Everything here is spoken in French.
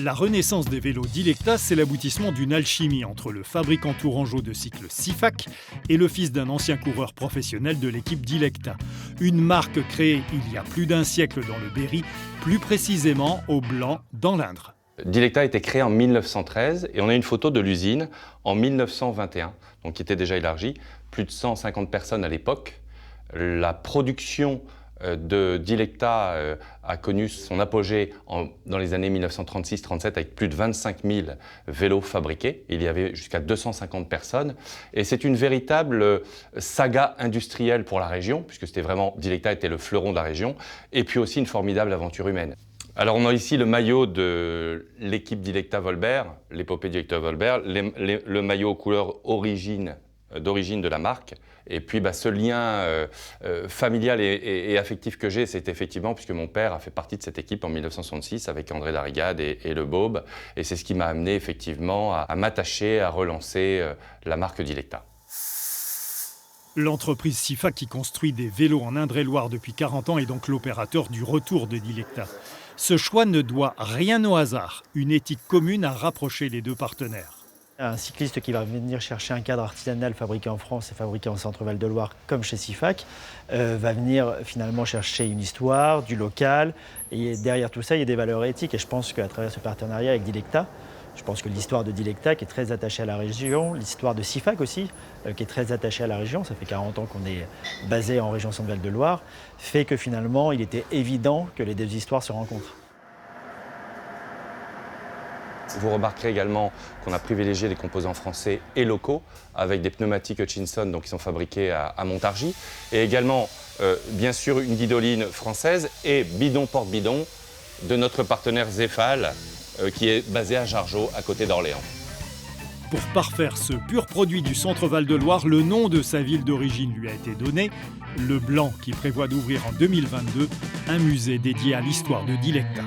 La renaissance des vélos Dilecta, c'est l'aboutissement d'une alchimie entre le fabricant tourangeau de cycles Sifac et le fils d'un ancien coureur professionnel de l'équipe Dilecta. Une marque créée il y a plus d'un siècle dans le Berry, plus précisément au Blanc, dans l'Indre. Dilecta a été créé en 1913 et on a une photo de l'usine en 1921, donc qui était déjà élargie, plus de 150 personnes à l'époque. La production de Dilecta a connu son apogée dans les années 1936-37 avec plus de 25 000 vélos fabriqués. Il y avait jusqu'à 250 personnes. Et c'est une véritable saga industrielle pour la région, puisque Dilecta était le fleuron de la région, et puis aussi une formidable aventure humaine. Alors on a ici le maillot de l'équipe Dilecta Volbert, l'épopée Dilecta Volbert, le maillot aux couleurs d'origine de la marque. Et puis ce lien familial et affectif que j'ai, c'est effectivement puisque mon père a fait partie de cette équipe en 1966 avec André Darrigade et Le Bob. Et c'est ce qui m'a amené effectivement à m'attacher, à relancer la marque Dilecta. L'entreprise Sifac qui construit des vélos en Indre-et-Loire depuis 40 ans est donc l'opérateur du retour de Dilecta. Ce choix ne doit rien au hasard. Une éthique commune a rapproché les deux partenaires. Un cycliste qui va venir chercher un cadre artisanal fabriqué en France et fabriqué en Centre-Val de Loire, comme chez Sifac, va venir finalement chercher une histoire, du local. Et derrière tout ça, il y a des valeurs éthiques. Et je pense qu'à travers ce partenariat avec Dilecta, je pense que l'histoire de Dilecta, qui est très attachée à la région, l'histoire de Sifac aussi, qui est très attachée à la région, ça fait 40 ans qu'on est basé en région Centre-Val de Loire, fait que finalement, il était évident que les deux histoires se rencontrent. Vous remarquerez également qu'on a privilégié des composants français et locaux avec des pneumatiques Hutchinson qui sont fabriqués à Montargis et également bien sûr une guidoline française et bidon porte-bidon de notre partenaire Zefal qui est basé à Jargeau à côté d'Orléans. Pour parfaire ce pur produit du Centre-Val de Loire, le nom de sa ville d'origine lui a été donné, le Blanc, qui prévoit d'ouvrir en 2022 un musée dédié à l'histoire de Dilecta.